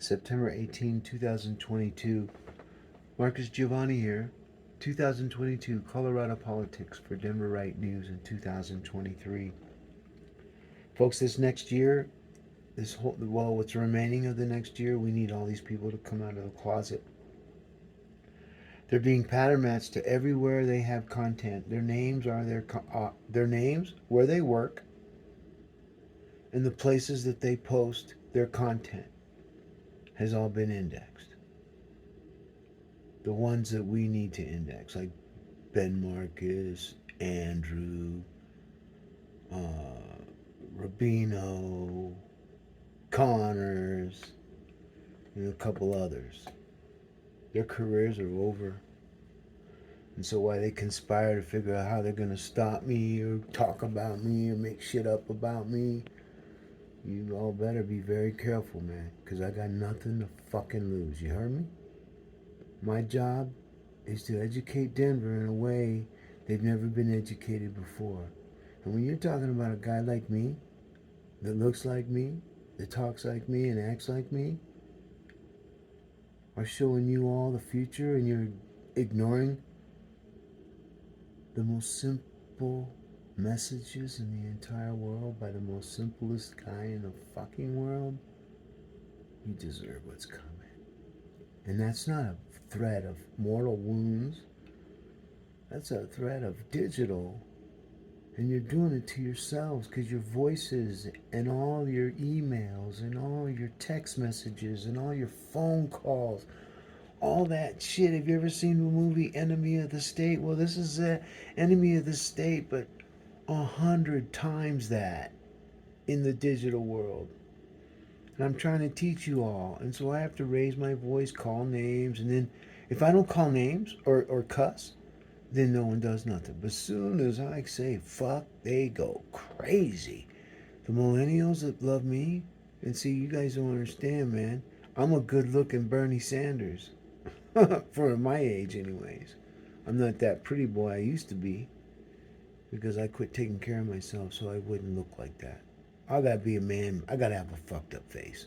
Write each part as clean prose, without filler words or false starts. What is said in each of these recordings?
September 18, 2022. Marcus Giavanni here. 2022 Colorado politics for Denverite news in 2023. Folks, this next year, what's remaining of the next year, we need all these people to come out of the closet. They're being pattern matched to everywhere they have content. Their names are their names, where they work, and the places that they post their content has all been indexed. The ones that we need to index, like Ben Marcus, Andrew, Rubino, Connors, and a couple others. Their careers are over. And so while they conspire to figure out how they're going to stop me or talk about me or make shit up about me, you all better be very careful, man, because I got nothing to fucking lose. You heard me? My job is to educate Denver in a way they've never been educated before. And when you're talking about a guy like me, that looks like me, that talks like me and acts like me, are showing you all the future and you're ignoring the most simple messages in the entire world by the most simplest guy in the fucking world, you deserve what's coming. And that's not a threat of mortal wounds. That's a threat of digital. And you're doing it to yourselves because your voices and all your emails and all your text messages and all your phone calls, all that shit. Have you ever seen the movie Enemy of the State? Well, this is Enemy of the State, but 100 times that in the digital world. And I'm trying to teach you all. And so I have to raise my voice, call names, and then if I don't call names or cuss, then no one does nothing. But as soon as I say fuck, they go crazy. The millennials that love me, and see, you guys don't understand, man. I'm a good-looking Bernie Sanders. For my age, anyways. I'm not that pretty boy I used to be because I quit taking care of myself so I wouldn't look like that. I gotta be a man. I gotta have a fucked up face.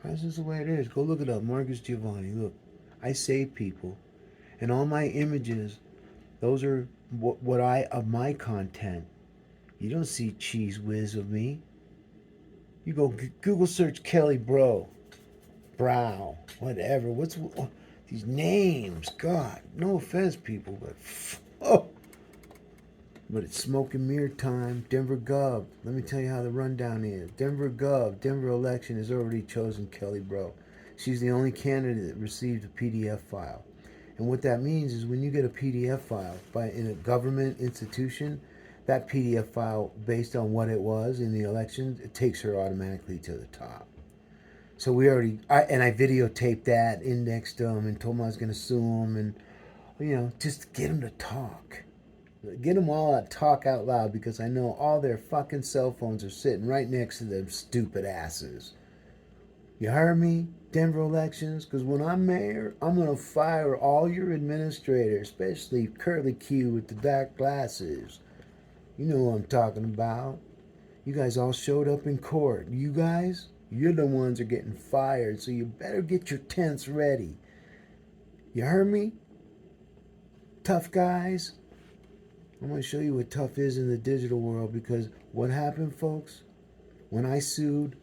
That's just the way it is. Go look it up. Marcus Giavanni. Look, I save people. And all my images, those are what I, of my content. You don't see cheese whiz of me. You go Google search Kelly Brow, whatever. What's these names? God, no offense, people, but oh. But it's smoke and mirror time. Denver Gov. Let me tell you how the rundown is. Denver Gov. Denver election has already chosen Kelly Bro. She's the only candidate that received a PDF file. And what that means is when you get a PDF file in a government institution, that PDF file, based on what it was in the election, it takes her automatically to the top. So I videotaped that, indexed them, and told them I was going to sue them, and, just get them to talk. Get them all to talk out loud because I know all their fucking cell phones are sitting right next to them stupid asses. You heard me? Denver elections? Because when I'm mayor, I'm going to fire all your administrators, especially Curly Q with the dark glasses. You know what I'm talking about. You guys all showed up in court. You guys, you're the ones that are getting fired, so you better get your tents ready. You heard me? Tough guys? I'm going to show you what tough is in the digital world because what happened, folks, when I sued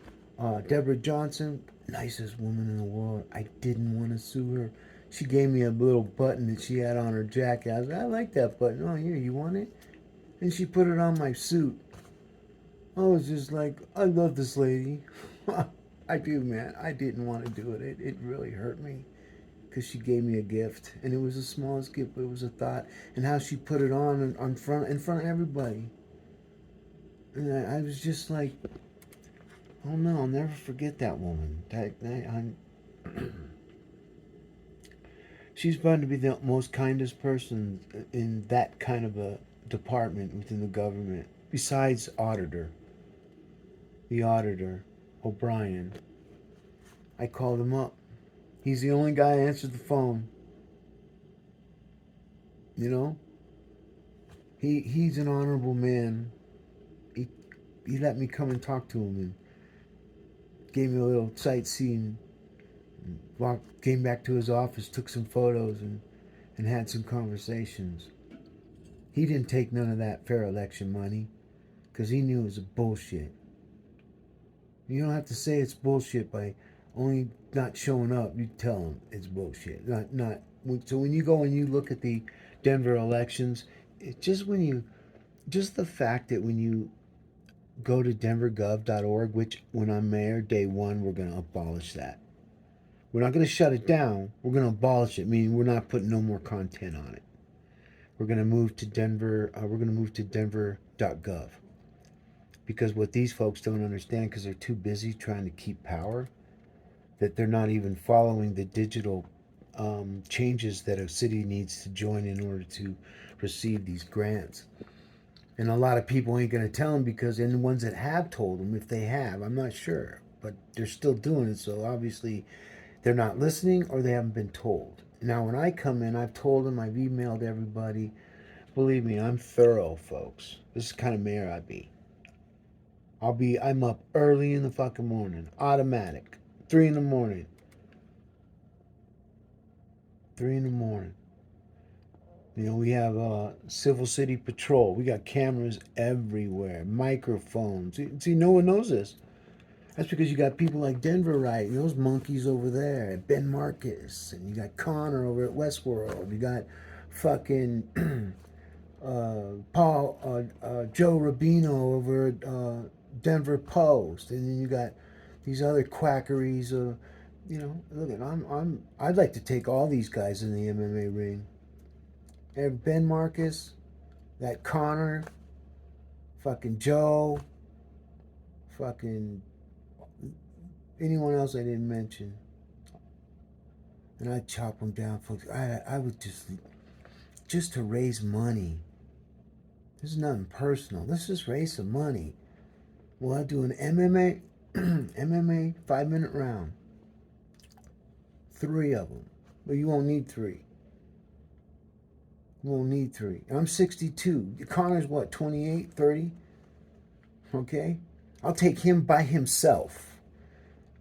Deborah Johnson, nicest woman in the world, I didn't want to sue her. She gave me a little button that she had on her jacket. I was like, I like that button. Oh, here, you want it? And she put it on my suit. I was just like, I love this lady. I do, man. I didn't want to do it. It really hurt me because she gave me a gift, and it was the smallest gift, but it was a thought, and how she put it on in front of everybody. And I was just like, oh no, I'll never forget that woman. She's bound to be the most kindest person in that kind of a department within the government, besides the auditor, O'Brien. I called him up. He's the only guy that answered the phone. You know? He's an honorable man. He let me come and talk to him and gave me a little sightseeing. Came back to his office, took some photos, and had some conversations. He didn't take none of that fair election money because he knew it was bullshit. You don't have to say it's bullshit by only not showing up. You tell them it's bullshit. Not. So when you go and you look at the Denver elections, it's just the fact that when you go to denvergov.org, which when I'm mayor, day one, we're going to abolish that. We're not going to shut it down. We're going to abolish it, meaning we're not putting no more content on it. We're going to move to Denver. We're going to move to denver.gov. Because what these folks don't understand, because they're too busy trying to keep power, that they're not even following the digital changes that a city needs to join in order to receive these grants. And a lot of people ain't going to tell them because, and the ones that have told them, if they have, I'm not sure, but they're still doing it. So obviously they're not listening or they haven't been told. Now, when I come in, I've told them, I've emailed everybody. Believe me, I'm thorough, folks. This is the kind of mayor I be. I'm up early in the fucking morning. Automatic. 3 in the morning. 3 in the morning. You know, we have Civil City Patrol. We got cameras everywhere. Microphones. See, no one knows this. That's because you got people like Denverite and those monkeys over there. Ben Marcus. And you got Connor over at Westworld. You got fucking Joe Rubino over at Denver Post, and then you got these other quackeries. Look at I'd like to take all these guys in the MMA ring. And Ben Marcus, that Connor, fucking Joe, fucking anyone else I didn't mention, and I'd chop them down, folks. I would just to raise money. This is nothing personal. Let's just raise some money. Well, I do an MMA, MMA 5-minute round. 3 of them. But you won't need 3. You won't need 3. I'm 62. Connor's what, 28, 30? Okay? I'll take him by himself.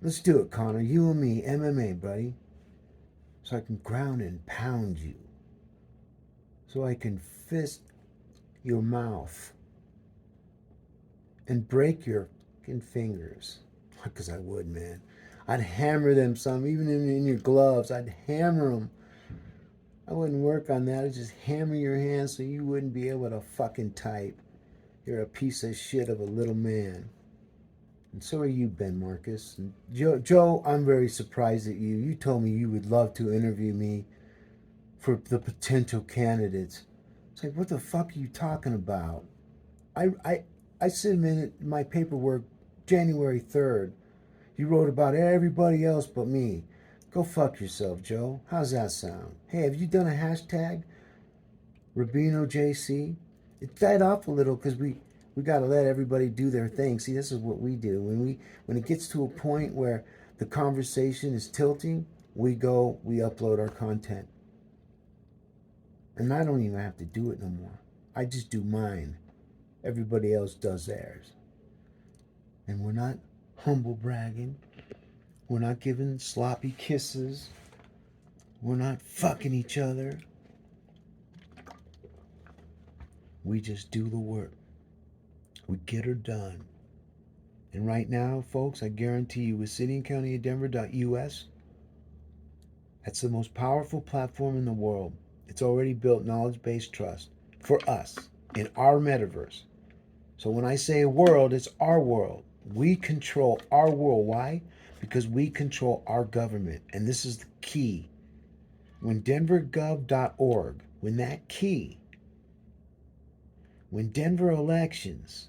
Let's do it, Connor. You and me, MMA, buddy. So I can ground and pound you. So I can fist your mouth and break your fucking fingers. Because I would, man. I'd hammer them some, even in your gloves. I'd hammer them. I wouldn't work on that. I'd just hammer your hands so you wouldn't be able to fucking type. You're a piece of shit of a little man. And so are you, Ben Marcus. And Joe, I'm very surprised at you. You told me you would love to interview me for the potential candidates. It's like, what the fuck are you talking about? I submitted my paperwork January 3rd. You wrote about everybody else but me. Go fuck yourself, Joe. How's that sound? Hey, have you done a hashtag? Rubino JC? It died off a little because we got to let everybody do their thing. See, this is what we do. When it gets to a point where the conversation is tilting, we upload our content. And I don't even have to do it no more. I just do mine. Everybody else does theirs. And we're not humble bragging. We're not giving sloppy kisses. We're not fucking each other. We just do the work. We get her done. And right now, folks, I guarantee you with City and County of Denver.us, that's the most powerful platform in the world. It's already built knowledge-based trust for us in our metaverse. So when I say world, it's our world. We control our world. Why? Because we control our government. And this is the key. When denvergov.org, when that key, when Denver elections,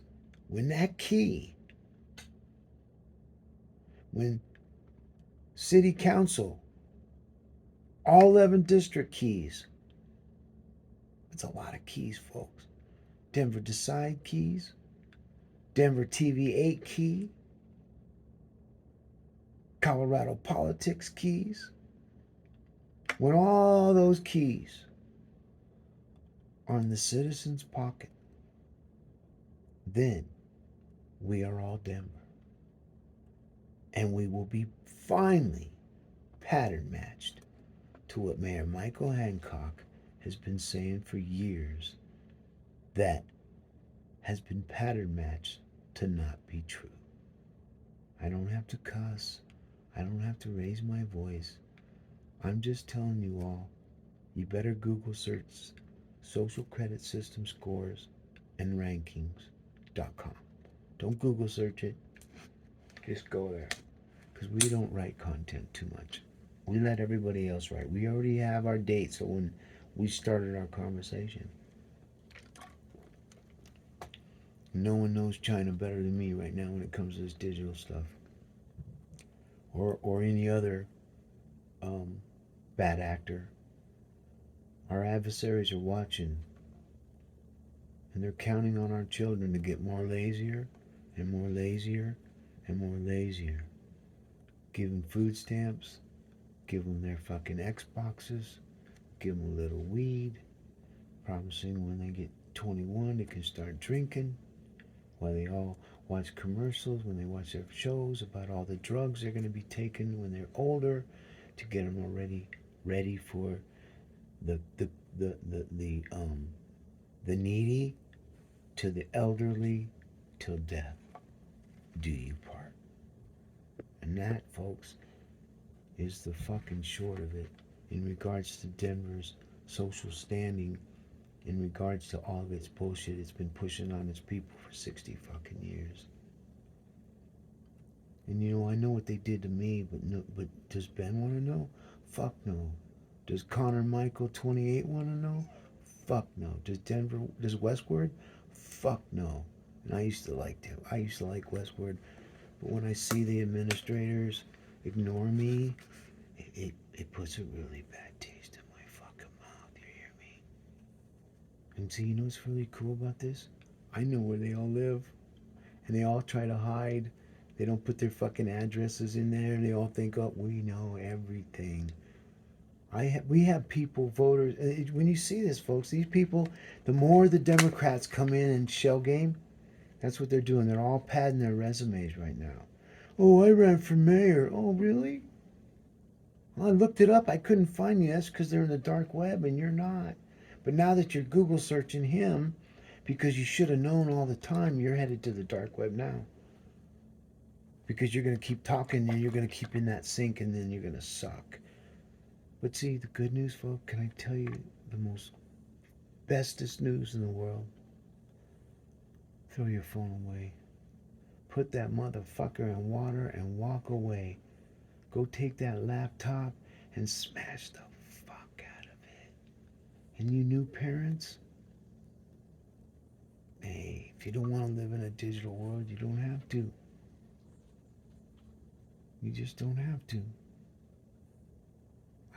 when that key, when city council, all 11 district keys, that's a lot of keys, folks. Denver Decide keys, Denver TV 8 key, Colorado Politics keys. When all those keys are in the citizen's pocket, then we are all Denver. And we will be finally pattern matched to what Mayor Michael Hancock has been saying for years, that has been pattern matched to not be true. I don't have to cuss. I don't have to raise my voice. I'm just telling you all, you better Google search social credit system scores and rankings.com. Don't Google search it. Just go there. Because we don't write content too much. We let everybody else write. We already have our date, so when we started our conversation, no one knows China better than me right now when it comes to this digital stuff. Or any other bad actor. Our adversaries are watching, and they're counting on our children to get more lazier and more lazier and more lazier. Give them food stamps, give them their fucking Xboxes, give them a little weed, promising when they get 21 they can start drinking, while they all watch commercials, when they watch their shows about all the drugs they're going to be taking when they're older, to get them already ready for the needy to the elderly till death do you part. And that, folks, is the fucking short of it in regards to Denver's social standing, in regards to all of its bullshit it's been pushing on its people for 60 fucking years. And you know, I know what they did to me, but does Ben want to know? Fuck no. Does Connor Michael 28 want to know? Fuck no. Does Westward? Fuck no. And I used to like Westward, but when I see the administrators ignore me, it puts a really bad taste in my fucking mouth. You hear me? And see, you know what's really cool about this? I know where they all live, and they all try to hide. They don't put their fucking addresses in there. They all think, oh, we know everything. We have people, voters. When you see this, folks, these people, the more the Democrats come in and shell game, that's what they're doing. They're all padding their resumes right now. Oh, I ran for mayor. Oh, really? Well, I looked it up. I couldn't find you. That's because they're in the dark web and you're not. But now that you're Google searching him, because you should have known all the time, you're headed to the dark web now. Because you're going to keep talking and you're going to keep in that sink and then you're going to suck. But see, the good news, folks, can I tell you the most bestest news in the world? Throw your phone away. Put that motherfucker in water and walk away. Go take that laptop and smash the fuck out of it. And you new parents, hey, if you don't want to live in a digital world, you don't have to. You just don't have to.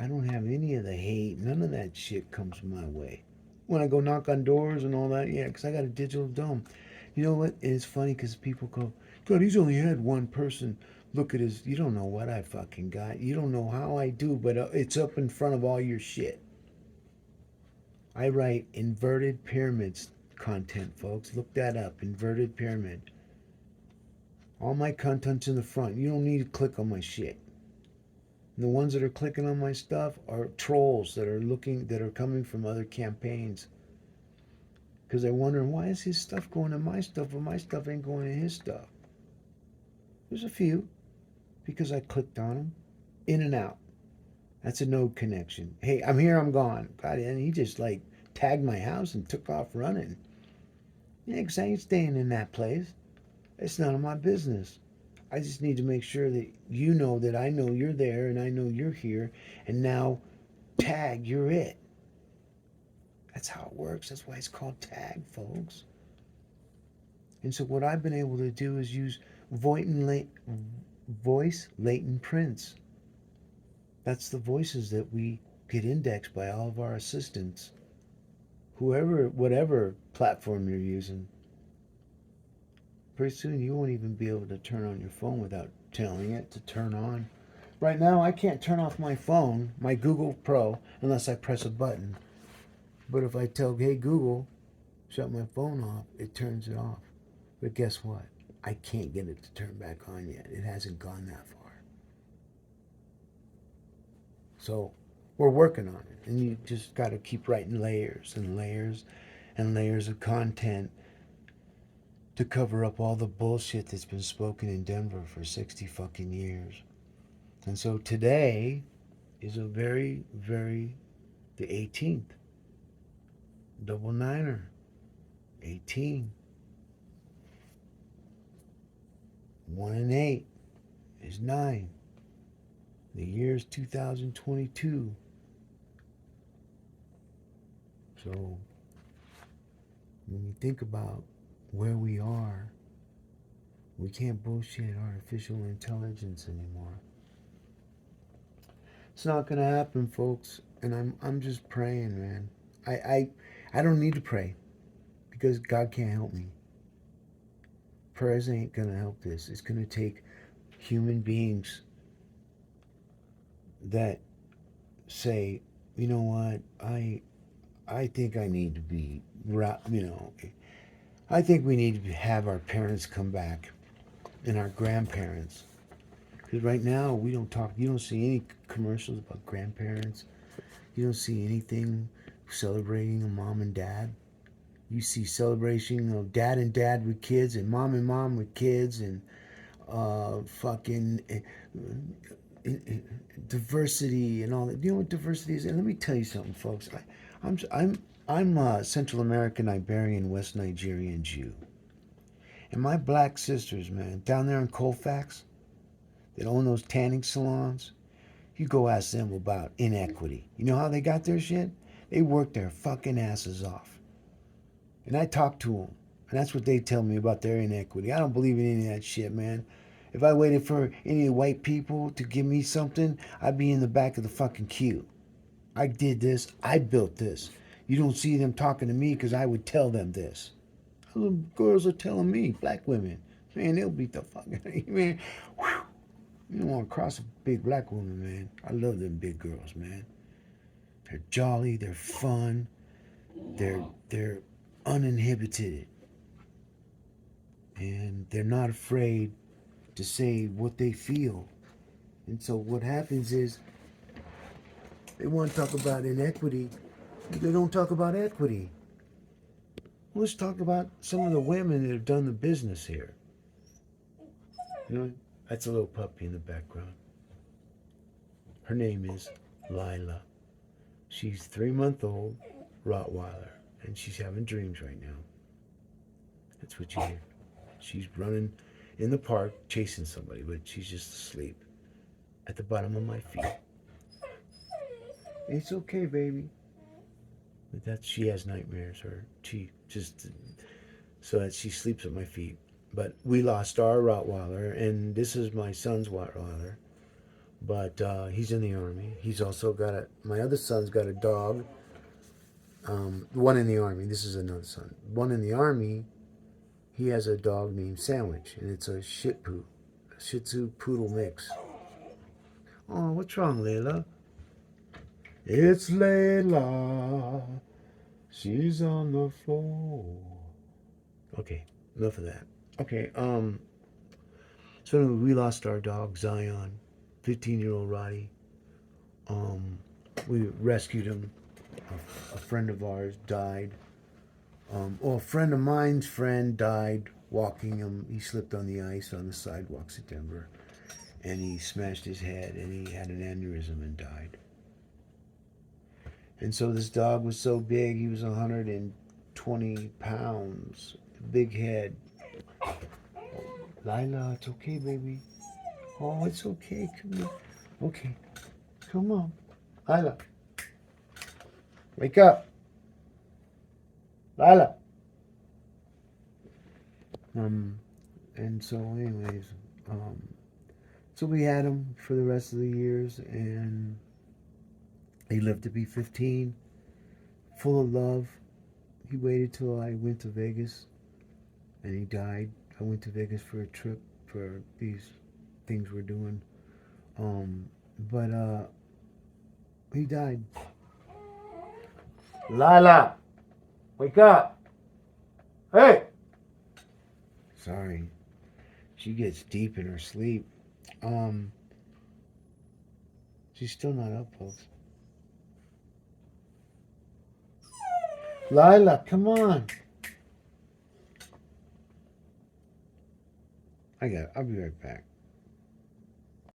I don't have any of the hate. None of that shit comes my way. When I go knock on doors and all that, yeah, because I got a digital dome. You know what? It's funny because people go, God, he's only had one person look at his. You don't know what I fucking got. You don't know how I do, but it's up in front of all your shit. I write inverted pyramids content, folks. Look that up. Inverted pyramid. All my content's in the front. You don't need to click on my shit. And the ones that are clicking on my stuff are trolls that are coming from other campaigns. Because they're wondering, why is his stuff going to my stuff, but my stuff ain't going to his stuff? There's a few, because I clicked on them. In and out. That's a node connection. Hey, I'm here, I'm gone. God, and he just like tagged my house and took off running. Yeah, because I ain't staying in that place. It's none of my business. I just need to make sure that you know that I know you're there and I know you're here. And now, tag, you're it. That's how it works. That's why it's called tag, folks. And so what I've been able to do is use voice latent prints. That's the voices that we get indexed by all of our assistants. Whatever platform you're using. Pretty soon you won't even be able to turn on your phone without telling it to turn on. Right now I can't turn off my phone, my Google Pro, unless I press a button. But if I tell, hey Google, shut my phone off, it turns it off. But guess what? I can't get it to turn back on yet. It hasn't gone that far. So we're working on it. And you just got to keep writing layers and layers and layers of content to cover up all the bullshit that's been spoken in Denver for 60 fucking years. And so today is a the 18th, double niner, 18. 1 and 8 is 9. The year is 2022. So when you think about where we are, we can't bullshit artificial intelligence anymore. It's not gonna happen, folks. And I'm just praying, man. I don't need to pray because God can't help me. Prayers ain't gonna help this. It's gonna take human beings that say, you know what, I think I need to be, I think we need to have our parents come back and our grandparents. Because right now we don't talk. You don't see any commercials about grandparents. You don't see anything celebrating a mom and dad. You see celebration of dad and dad with kids and mom with kids and fucking diversity and all that. Do you know what diversity is? And let me tell you something, folks. I'm Central American, Iberian, West Nigerian Jew, and my black sisters, man, down there in Colfax, that own those tanning salons. You go ask them about inequity. You know how they got their shit? They work their fucking asses off. And I talk to them. And that's what they tell me about their inequity. I don't believe in any of that shit, man. If I waited for any white people to give me something, I'd be in the back of the fucking queue. I did this. I built this. You don't see them talking to me because I would tell them this. Little girls are telling me, black women, man, they'll beat the fuck out of you, man. Whew. You don't want to cross a big black woman, man. I love them big girls, man. They're jolly, they're fun, they're uninhibited. And they're not afraid to say what they feel. And so what happens is they want to talk about inequity. They don't talk about equity. Let's talk about some of the women that have done the business here. You know, that's a little puppy in the background. Her name is Lila. She's 3-month-old Rottweiler, and she's having dreams right now. That's what you hear. She's running in the park chasing somebody, but she's just asleep at the bottom of my feet. It's okay, baby. But that she has nightmares, or she just so that she sleeps at my feet. But we lost our Rottweiler, and this is my son's Rottweiler. But he's in the Army. He's also got my other son's got a dog. One in the Army. This is another son. One in the Army. He has a dog named Sandwich, and it's a Shih Tzu Poodle mix. Oh, what's wrong, Layla? It's Layla. She's on the floor. Okay, enough of that. Okay, so we lost our dog, Zion, 15-year-old Roddy. We rescued him. A friend of ours died. A friend of mine's friend died walking him. He slipped on the ice on the sidewalks of Denver, and he smashed his head, and he had an aneurysm and died. And so this dog was so big, he was 120 pounds, big head. Lila, it's okay, baby. Oh, it's okay. Come here. Okay. Come on. Lila. Wake up. Lila. And so anyways, so we had him for the rest of the years, and he lived to be 15, full of love. He waited till I went to Vegas, and he died. I went to Vegas for a trip for these things we're doing. But he died. Lila, wake up. Hey! Sorry. She gets deep in her sleep. Um, she's still not up, folks. Lila, come on. I'll be right back.